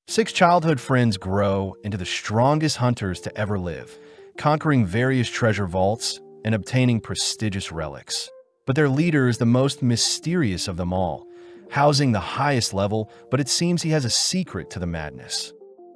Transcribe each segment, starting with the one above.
Six childhood friends grow into the strongest hunters to ever live, conquering various treasure vaults and obtaining prestigious relics. But their leader is the most mysterious of them all, housing the highest level, but it seems he has a secret to the madness.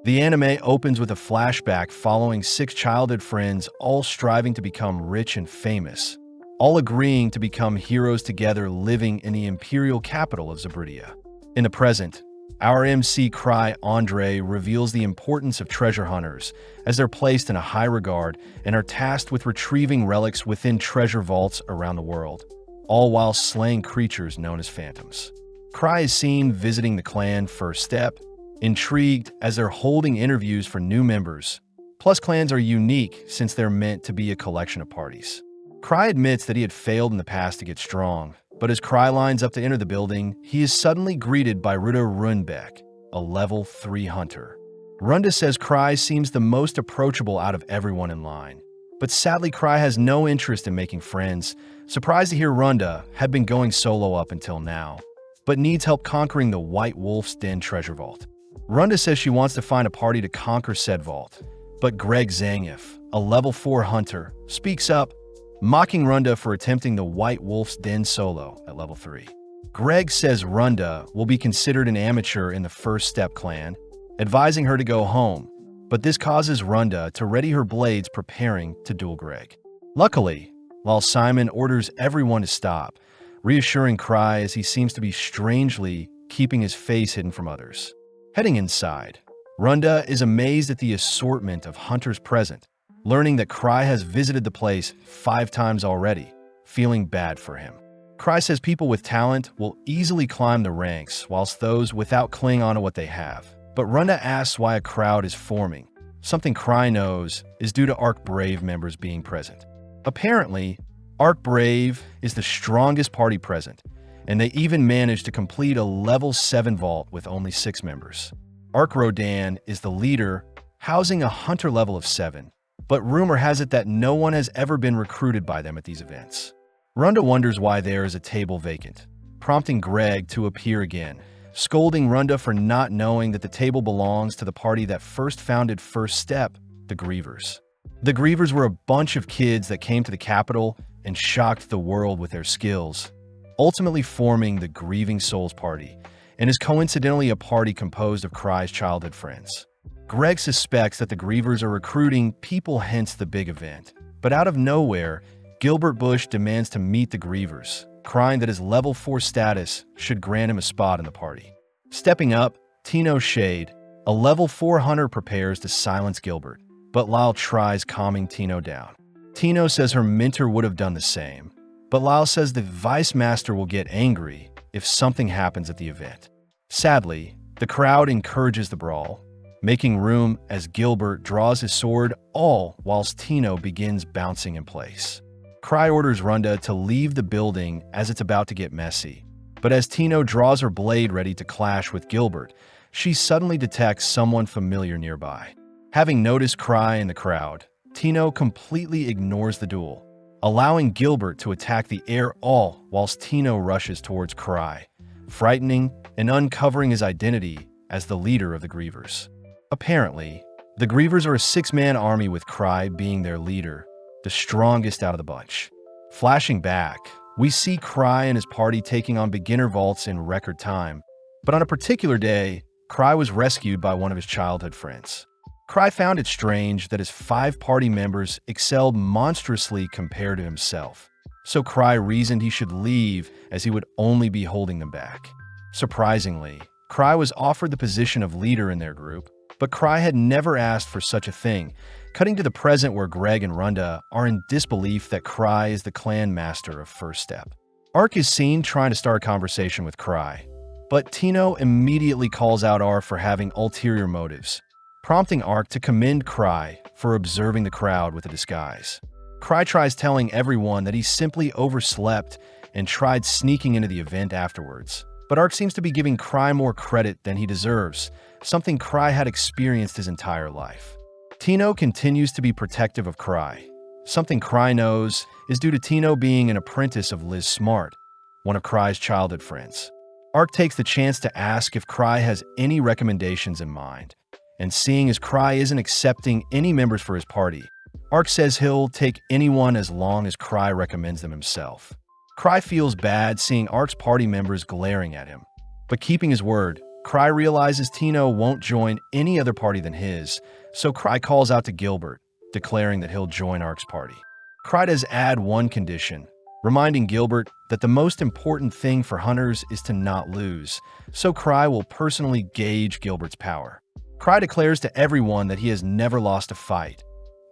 The anime opens with a flashback following six childhood friends all striving to become rich and famous, all agreeing to become heroes together living in the imperial capital of Zabridia. In the present, our MC Cry Andre reveals the importance of treasure hunters as they're placed in a high regard and are tasked with retrieving relics within treasure vaults around the world, all while slaying creatures known as phantoms. Cry is seen visiting the clan First Step, intrigued as they're holding interviews for new members. Plus, clans are unique since they're meant to be a collection of parties. Cry admits that he had failed in the past to get strong, but as Cry lines up to enter the building, he is suddenly greeted by Ruda Runbeck, a level 3 hunter. Runda says Cry seems the most approachable out of everyone in line. But sadly, Cry has no interest in making friends, surprised to hear Runda had been going solo up until now, but needs help conquering the White Wolf's Den treasure vault. Runda says she wants to find a party to conquer said vault, but Greg Zangief, a level 4 hunter, speaks up, mocking Runda for attempting the White Wolf's Den solo at level 3. Greg says Runda will be considered an amateur in the First Step clan, advising her to go home, but this causes Runda to ready her blades preparing to duel Greg. Luckily, while Simon orders everyone to stop, reassuring Cry as he seems to be strangely keeping his face hidden from others. Heading inside, Runda is amazed at the assortment of hunters present, learning that Cry has visited the place 5 times already, feeling bad for him. Cry says people with talent will easily climb the ranks, whilst those without cling on to what they have. But Runda asks why a crowd is forming. Something Cry knows is due to Arc Brave members being present. Apparently, Arc Brave is the strongest party present, and they even managed to complete a level 7 vault with only 6 members. Arc Rodan is the leader, housing a hunter level of 7. But rumor has it that no one has ever been recruited by them at these events. Runda wonders why there is a table vacant, prompting Greg to appear again, scolding Runda for not knowing that the table belongs to the party that first founded First Step, the Grievers. The Grievers were a bunch of kids that came to the capital and shocked the world with their skills, ultimately forming the Grieving Souls Party, and is coincidentally a party composed of Cry's childhood friends. Greg suspects that the Grievers are recruiting people, hence the big event. But out of nowhere, Gilbert Bush demands to meet the Grievers, crying that his level 4 status should grant him a spot in the party. Stepping up, Tino Shade, a level 4 hunter, prepares to silence Gilbert, but Lyle tries calming Tino down. Tino says her mentor would have done the same, but Lyle says the Vice Master will get angry if something happens at the event. Sadly, the crowd encourages the brawl, making room as Gilbert draws his sword, all whilst Tino begins bouncing in place. Cry orders Runda to leave the building as it's about to get messy. But as Tino draws her blade ready to clash with Gilbert, she suddenly detects someone familiar nearby. Having noticed Cry in the crowd, Tino completely ignores the duel, allowing Gilbert to attack the air, all whilst Tino rushes towards Cry, frightening and uncovering his identity as the leader of the Grievers. Apparently, the Grievers are a 6-man army with Cry being their leader, the strongest out of the bunch. Flashing back, we see Cry and his party taking on beginner vaults in record time, but on a particular day, Cry was rescued by one of his childhood friends. Cry found it strange that his 5 party members excelled monstrously compared to himself, so Cry reasoned he should leave as he would only be holding them back. Surprisingly, Cry was offered the position of leader in their group, but Cry had never asked for such a thing, cutting to the present where Greg and Runda are in disbelief that Cry is the clan master of First Step. Ark is seen trying to start a conversation with Cry, but Tino immediately calls out Ark for having ulterior motives, prompting Ark to commend Cry for observing the crowd with a disguise. Cry tries telling everyone that he simply overslept and tried sneaking into the event afterwards, but Ark seems to be giving Cry more credit than he deserves, something Cry had experienced his entire life. Tino continues to be protective of Cry. Something Cry knows is due to Tino being an apprentice of Liz Smart, one of Cry's childhood friends. Ark takes the chance to ask if Cry has any recommendations in mind, and seeing as Cry isn't accepting any members for his party, Ark says he'll take anyone as long as Cry recommends them himself. Cry feels bad seeing Ark's party members glaring at him, but keeping his word, Cry realizes Tino won't join any other party than his, so Cry calls out to Gilbert, declaring that he'll join Ark's party. Cry does add one condition, reminding Gilbert that the most important thing for hunters is to not lose, so Cry will personally gauge Gilbert's power. Cry declares to everyone that he has never lost a fight,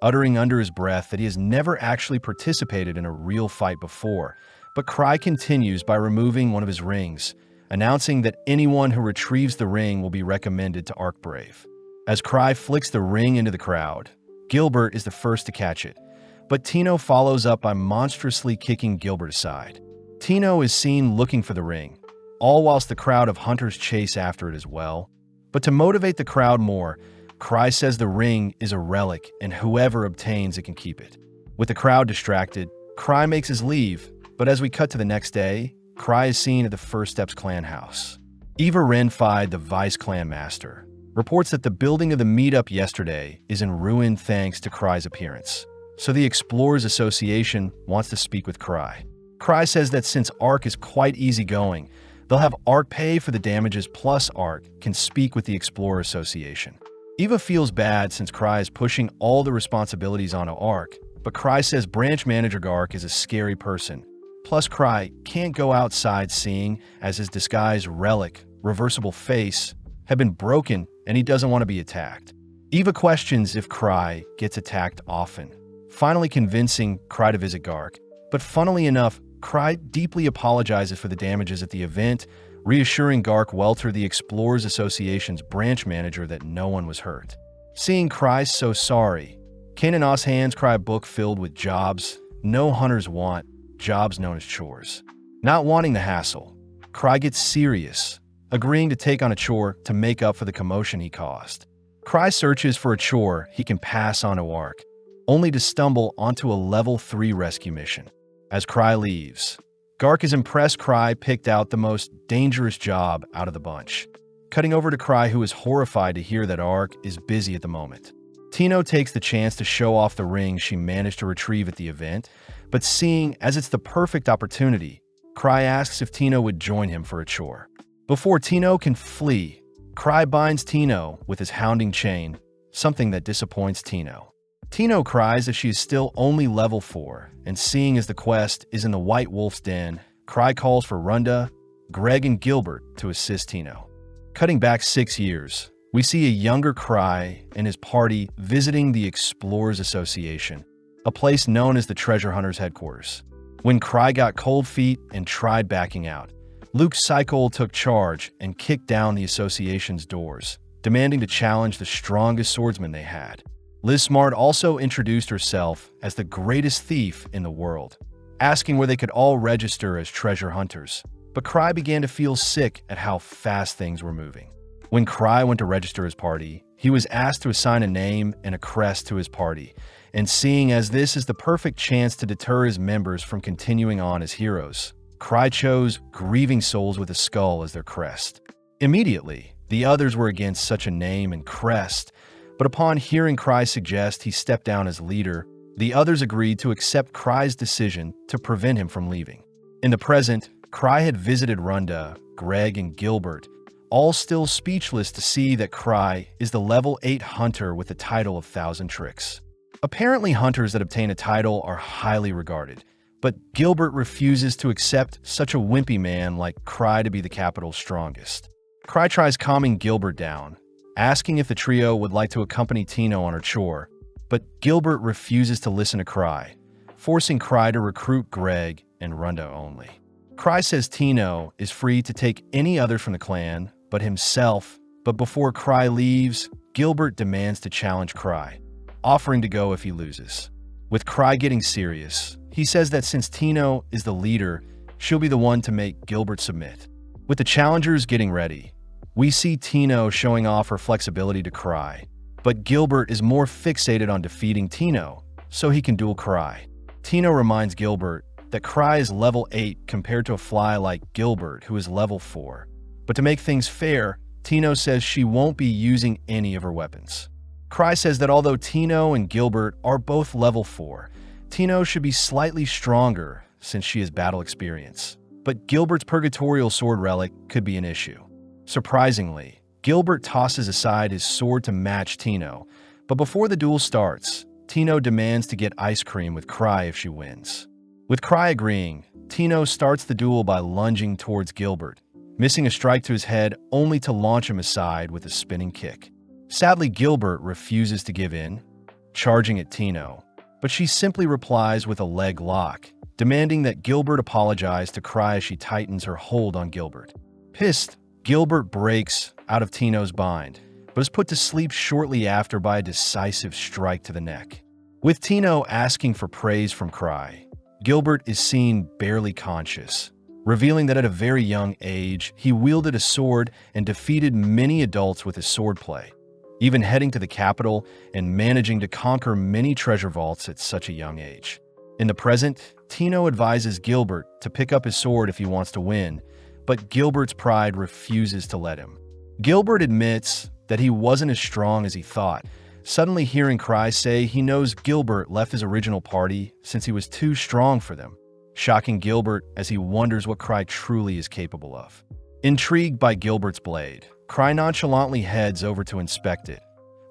uttering under his breath that he has never actually participated in a real fight before, but Cry continues by removing one of his rings, announcing that anyone who retrieves the ring will be recommended to Ark Brave. As Cry flicks the ring into the crowd, Gilbert is the first to catch it, but Tino follows up by monstrously kicking Gilbert aside. Tino is seen looking for the ring, all whilst the crowd of hunters chase after it as well. But to motivate the crowd more, Cry says the ring is a relic and whoever obtains it can keep it. With the crowd distracted, Cry makes his leave, but as we cut to the next day, Cry is seen at the First Steps clan house. Eva Renfi, the vice clan master, reports that the building of the meetup yesterday is in ruin thanks to Cry's appearance. So the Explorers Association wants to speak with Cry. Cry says that since Ark is quite easygoing, they'll have Ark pay for the damages plus Ark can speak with the Explorer Association. Eva feels bad since Cry is pushing all the responsibilities onto Ark, but Cry says branch manager Ark is a scary person. Plus Cry can't go outside seeing as his disguised relic, reversible face, have been broken and he doesn't want to be attacked. Eva questions if Cry gets attacked often, finally convincing Cry to visit Gark. But funnily enough, Cry deeply apologizes for the damages at the event, reassuring Gark Welter, the Explorers Association's branch manager, that no one was hurt. Seeing Cry so sorry, Kanan hands Cry a book filled with jobs no hunters want, jobs known as chores. Not wanting the hassle, Cry gets serious, agreeing to take on a chore to make up for the commotion he caused. Cry searches for a chore he can pass on to Ark, only to stumble onto a level 3 rescue mission. As Cry leaves, Gark is impressed Cry picked out the most dangerous job out of the bunch, cutting over to Cry, who is horrified to hear that Ark is busy at the moment. Tino takes the chance to show off the ring she managed to retrieve at the event, but seeing as it's the perfect opportunity, Cry asks if Tino would join him for a chore. Before Tino can flee, Cry binds Tino with his hounding chain, something that disappoints Tino. Tino cries that she is still only level 4, and seeing as the quest is in the White Wolf's den, Cry calls for Runda, Greg, and Gilbert to assist Tino. Cutting back 6 years, we see a younger Cry and his party visiting the Explorers Association, a place known as the Treasure Hunters headquarters. When Cry got cold feet and tried backing out, Luke Cycle took charge and kicked down the association's doors, demanding to challenge the strongest swordsman they had. Liz Smart also introduced herself as the greatest thief in the world, asking where they could all register as treasure hunters. But Cry began to feel sick at how fast things were moving. When Cry went to register his party, he was asked to assign a name and a crest to his party, and seeing as this is the perfect chance to deter his members from continuing on as heroes, Cry chose Grieving Souls with a skull as their crest. Immediately, the others were against such a name and crest, but upon hearing Cry suggest he step down as leader, the others agreed to accept Cry's decision to prevent him from leaving. In the present, Cry had visited Runda, Greg, and Gilbert, all still speechless to see that Cry is the level 8 hunter with the title of Thousand Tricks. Apparently, hunters that obtain a title are highly regarded, but Gilbert refuses to accept such a wimpy man like Cry to be the capital's strongest. Cry tries calming Gilbert down, asking if the trio would like to accompany Tino on her chore, but Gilbert refuses to listen to Cry, forcing Cry to recruit Greg and Runda only. Cry says Tino is free to take any other from the clan but himself, but before Cry leaves, Gilbert demands to challenge Cry, offering to go if he loses. With Cry getting serious, he says that since Tino is the leader, she'll be the one to make Gilbert submit. With the challengers getting ready, we see Tino showing off her flexibility to Cry, but Gilbert is more fixated on defeating Tino, so he can duel Cry. Tino reminds Gilbert that Cry is level 8 compared to a fly like Gilbert, who is level 4, But to make things fair, Tino says she won't be using any of her weapons. Cry says that although Tino and Gilbert are both level 4, Tino should be slightly stronger since she has battle experience. But Gilbert's Purgatorial Sword relic could be an issue. Surprisingly, Gilbert tosses aside his sword to match Tino, but before the duel starts, Tino demands to get ice cream with Cry if she wins. With Cry agreeing, Tino starts the duel by lunging towards Gilbert, missing a strike to his head only to launch him aside with a spinning kick. Sadly, Gilbert refuses to give in, charging at Tino, but she simply replies with a leg lock, demanding that Gilbert apologize to Cry as she tightens her hold on Gilbert. Pissed, Gilbert breaks out of Tino's bind, but is put to sleep shortly after by a decisive strike to the neck. With Tino asking for praise from Cry, Gilbert is seen barely conscious, revealing that at a very young age, he wielded a sword and defeated many adults with his swordplay, even heading to the capital and managing to conquer many treasure vaults at such a young age. In the present, Tino advises Gilbert to pick up his sword if he wants to win, but Gilbert's pride refuses to let him. Gilbert admits that he wasn't as strong as he thought, suddenly hearing Cry say he knows Gilbert left his original party since he was too strong for them, shocking Gilbert as he wonders what Cry truly is capable of. Intrigued by Gilbert's blade, Cry nonchalantly heads over to inspect it,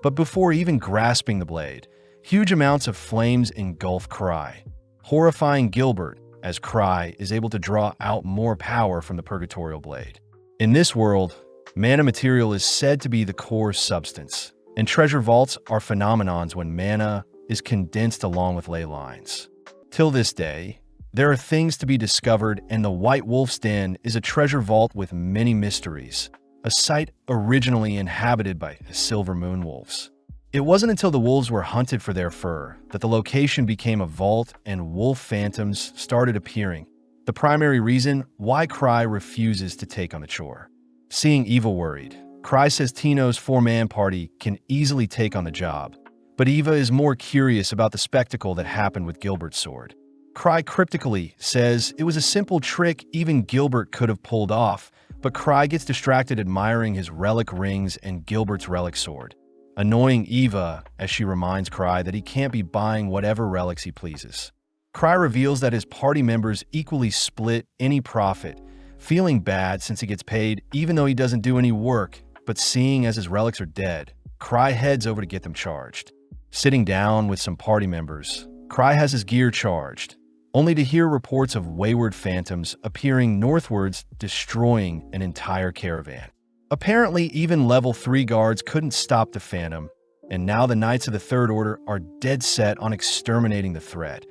but before even grasping the blade, huge amounts of flames engulf Cry, horrifying Gilbert as Cry is able to draw out more power from the Purgatorial blade. In this world, mana material is said to be the core substance, and treasure vaults are phenomenons when mana is condensed along with ley lines. Till this day, there are things to be discovered, and the White Wolf's Den is a treasure vault with many mysteries, a site originally inhabited by silver moon wolves. It wasn't until the wolves were hunted for their fur that the location became a vault and wolf phantoms started appearing, the primary reason why Cry refuses to take on the chore. Seeing Eva worried, Cry says Tino's 4-man party can easily take on the job, but Eva is more curious about the spectacle that happened with Gilbert's sword. Cry cryptically says it was a simple trick even Gilbert could have pulled off, but Cry gets distracted admiring his relic rings and Gilbert's relic sword, annoying Eva as she reminds Cry that he can't be buying whatever relics he pleases. Cry reveals that his party members equally split any profit, feeling bad since he gets paid even though he doesn't do any work, but seeing as his relics are dead, Cry heads over to get them charged. Sitting down with some party members, Cry has his gear charged, only to hear reports of wayward phantoms appearing northwards, destroying an entire caravan. Apparently, even level 3 guards couldn't stop the phantom, and now the Knights of the Third Order are dead set on exterminating the threat,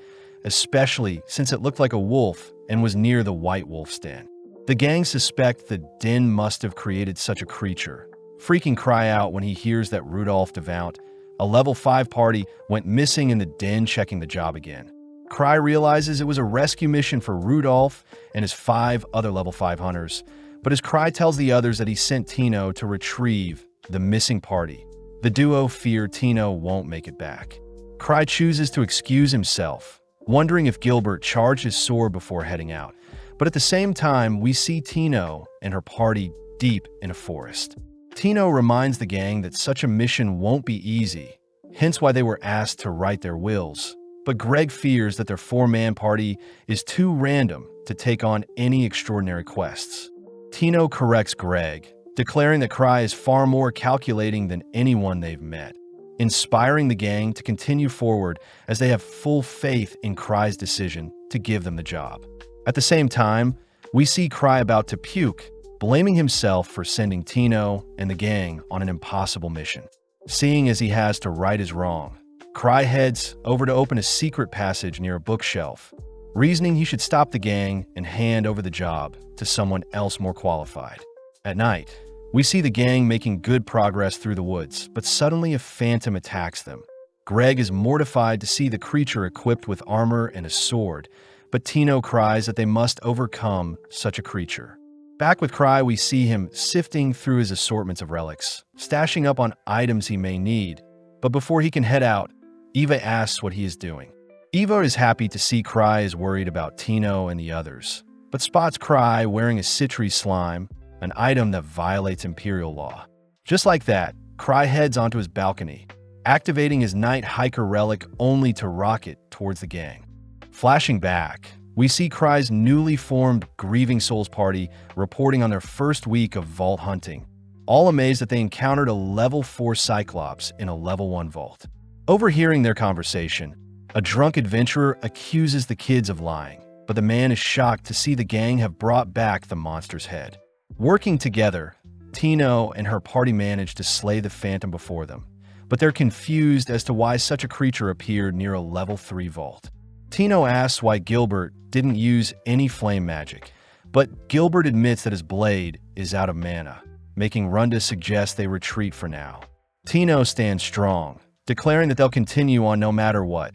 especially since it looked like a wolf and was near the White Wolf's Den. The gang suspect the den must have created such a creature, freaking Cry out when he hears that Rudolph Devount, a level 5 party, went missing in the den checking the job again. Cry realizes it was a rescue mission for Rudolph and his 5 other level 5 hunters, but as Cry tells the others that he sent Tino to retrieve the missing party, the duo fear Tino won't make it back. Cry chooses to excuse himself, wondering if Gilbert charged his sword before heading out, but at the same time, we see Tino and her party deep in a forest. Tino reminds the gang that such a mission won't be easy, hence why they were asked to write their wills, but Greg fears that their 4-man party is too random to take on any extraordinary quests. Tino corrects Greg, declaring that Cry is far more calculating than anyone they've met, inspiring the gang to continue forward as they have full faith in Cry's decision to give them the job. At the same time, we see Cry about to puke, blaming himself for sending Tino and the gang on an impossible mission. Seeing as he has to right his wrong, Cry heads over to open a secret passage near a bookshelf, reasoning he should stop the gang and hand over the job to someone else more qualified. At night, we see the gang making good progress through the woods, but suddenly a phantom attacks them. Greg is mortified to see the creature equipped with armor and a sword, but Tino cries that they must overcome such a creature. Back with Cry, we see him sifting through his assortments of relics, stashing up on items he may need, but before he can head out, Eva asks what he is doing. Eva is happy to see Cry is worried about Tino and the others, but spots Cry wearing a citry slime, an item that violates Imperial law. Just like that, Cry heads onto his balcony, activating his Night Hiker relic only to rocket towards the gang. Flashing back, we see Cry's newly formed Grieving Souls party reporting on their first week of vault hunting, all amazed that they encountered a level 4 Cyclops in a level 1 vault. Overhearing their conversation, a drunk adventurer accuses the kids of lying, but the man is shocked to see the gang have brought back the monster's head. Working together, Tino and her party manage to slay the phantom before them, but they're confused as to why such a creature appeared near a level 3 vault. Tino asks why Gilbert didn't use any flame magic, but Gilbert admits that his blade is out of mana, making Runda suggest they retreat for now. Tino stands strong, declaring that they'll continue on no matter what.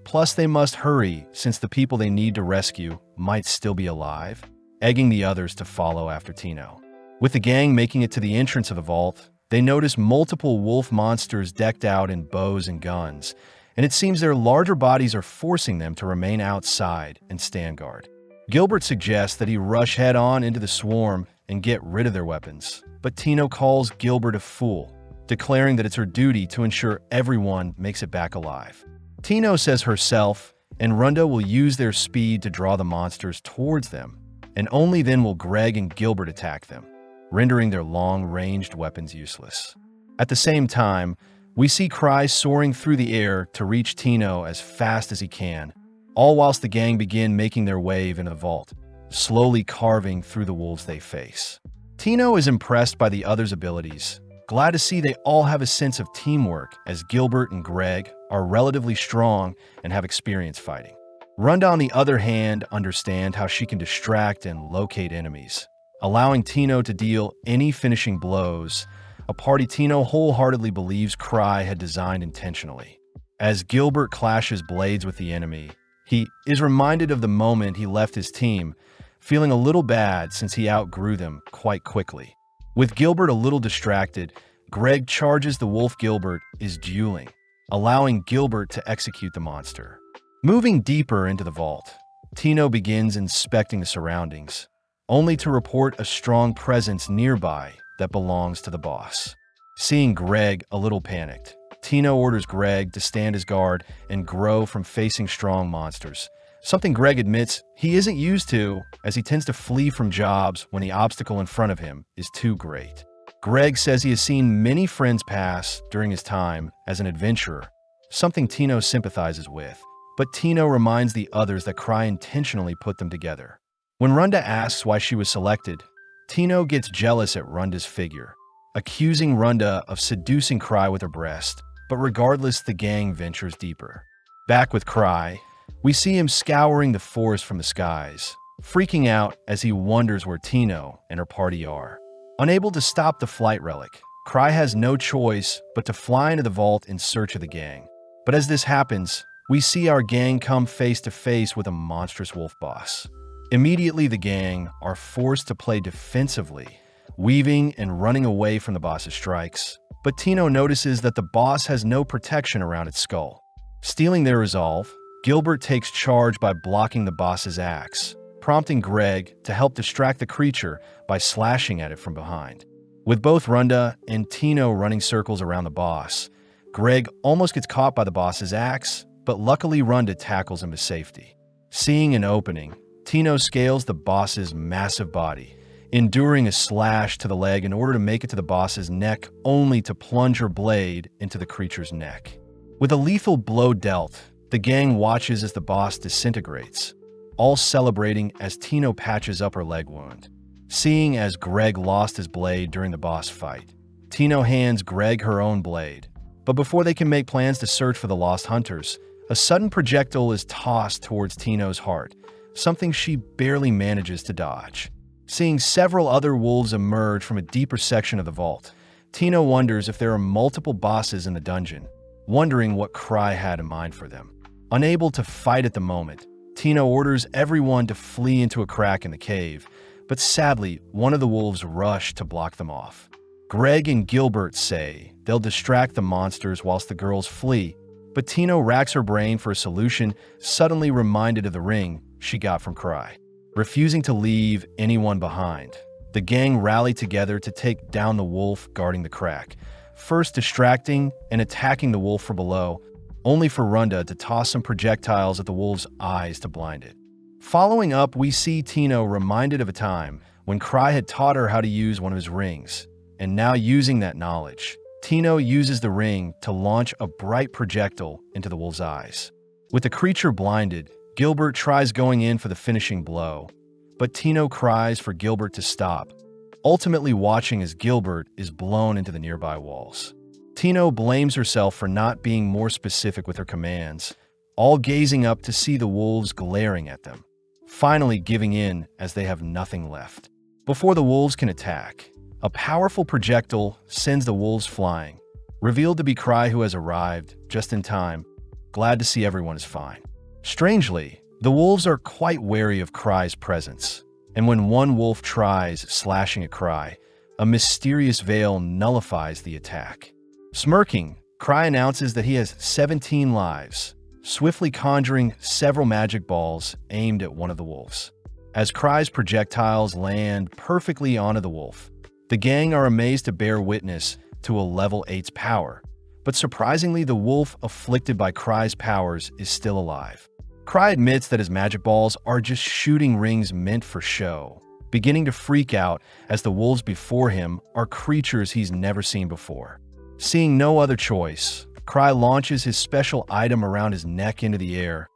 Plus, they must hurry since the people they need to rescue might still be alive, egging the others to follow after Tino. With the gang making it to the entrance of the vault, they notice multiple wolf monsters decked out in bows and guns, and it seems their larger bodies are forcing them to remain outside and stand guard. Gilbert suggests that he rush head-on into the swarm and get rid of their weapons, but Tino calls Gilbert a fool, declaring that it's her duty to ensure everyone makes it back alive. Tino says herself and Runda will use their speed to draw the monsters towards them, and only then will Greg and Gilbert attack them, rendering their long-ranged weapons useless. At the same time, we see Cry soaring through the air to reach Tino as fast as he can, all whilst the gang begin making their way into the vault, slowly carving through the wolves they face. Tino is impressed by the others' abilities, glad to see they all have a sense of teamwork as Gilbert and Greg are relatively strong and have experience fighting. Runda, on the other hand, understand how she can distract and locate enemies, allowing Tino to deal any finishing blows, a party Tino wholeheartedly believes Cry had designed intentionally. As Gilbert clashes blades with the enemy, he is reminded of the moment he left his team, feeling a little bad since he outgrew them quite quickly. With Gilbert a little distracted, Greg charges the wolf Gilbert is dueling, allowing Gilbert to execute the monster. Moving deeper into the vault, Tino begins inspecting the surroundings, only to report a strong presence nearby that belongs to the boss. Seeing Greg a little panicked, Tino orders Greg to stand his guard and grow from facing strong monsters, something Greg admits he isn't used to, as he tends to flee from jobs when the obstacle in front of him is too great. Greg says he has seen many friends pass during his time as an adventurer, something Tino sympathizes with, but Tino reminds the others that Cry intentionally put them together. When Runda asks why she was selected, Tino gets jealous at Runda's figure, accusing Runda of seducing Cry with her breast, but regardless, the gang ventures deeper. Back with Cry, we see him scouring the forest from the skies, freaking out as he wonders where Tino and her party are. Unable to stop the flight relic, Cry has no choice but to fly into the vault in search of the gang. But as this happens, we see our gang come face to face with a monstrous wolf boss. Immediately, the gang are forced to play defensively, weaving and running away from the boss's strikes. But Tino notices that the boss has no protection around its skull. Stealing their resolve, Gilbert takes charge by blocking the boss's axe, prompting Greg to help distract the creature by slashing at it from behind. With both Runda and Tino running circles around the boss, Greg almost gets caught by the boss's axe, but luckily Runda tackles him to safety. Seeing an opening, Tino scales the boss's massive body, enduring a slash to the leg in order to make it to the boss's neck, only to plunge her blade into the creature's neck. With a lethal blow dealt, the gang watches as the boss disintegrates, all celebrating as Tino patches up her leg wound. Seeing as Greg lost his blade during the boss fight, Tino hands Greg her own blade. But before they can make plans to search for the lost hunters, a sudden projectile is tossed towards Tino's heart, something she barely manages to dodge. Seeing several other wolves emerge from a deeper section of the vault, Tino wonders if there are multiple bosses in the dungeon, wondering what Cry had in mind for them. Unable to fight at the moment, Tino orders everyone to flee into a crack in the cave, but sadly, one of the wolves rush to block them off. Greg and Gilbert say they'll distract the monsters whilst the girls flee, but Tino racks her brain for a solution, suddenly reminded of the ring she got from Cry. Refusing to leave anyone behind, The gang rally together to take down the wolf guarding the crack, first distracting and attacking the wolf from below, only for Runda to toss some projectiles at the wolf's eyes to blind it. Following up, we see Tino reminded of a time when Cry had taught her how to use one of his rings, and now using that knowledge, Tino uses the ring to launch a bright projectile into the wolf's eyes. With the creature blinded, Gilbert tries going in for the finishing blow, but Tino cries for Gilbert to stop, ultimately watching as Gilbert is blown into the nearby walls. Tino blames herself for not being more specific with her commands, all gazing up to see the wolves glaring at them, finally giving in as they have nothing left. Before the wolves can attack, a powerful projectile sends the wolves flying, revealed to be Cry, who has arrived just in time, glad to see everyone is fine. Strangely, the wolves are quite wary of Cry's presence, and when one wolf tries slashing at Cry, a mysterious veil nullifies the attack. Smirking, Cry announces that he has 17 lives, swiftly conjuring several magic balls aimed at one of the wolves. As Cry's projectiles land perfectly onto the wolf, the gang are amazed to bear witness to a level 8's power, but surprisingly the wolf afflicted by Cry's powers is still alive. Cry admits that his magic balls are just shooting rings meant for show, beginning to freak out as the wolves before him are creatures he's never seen before. Seeing no other choice, Cry launches his special item around his neck into the air,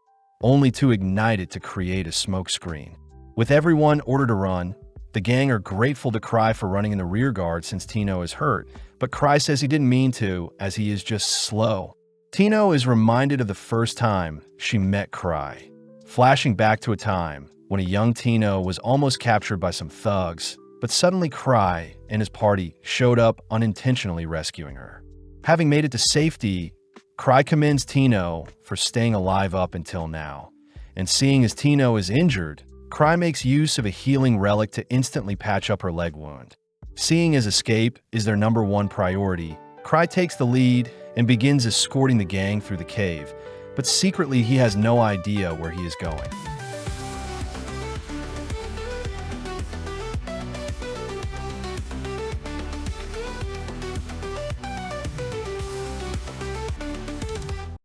only to ignite it to create a smoke screen. With everyone ordered to run, the gang are grateful to Cry for running in the rear guard since Tino is hurt, but Cry says he didn't mean to, as he is just slow. Tino is reminded of the first time she met Cry, flashing back to a time when a young Tino was almost captured by some thugs, but suddenly Cry and his party showed up, unintentionally rescuing her. Having made it to safety, Cry commends Tino for staying alive up until now, and seeing as Tino is injured, Cry makes use of a healing relic to instantly patch up her leg wound. Seeing as escape is their #1 priority, Cry takes the lead and begins escorting the gang through the cave, but secretly he has no idea where he is going.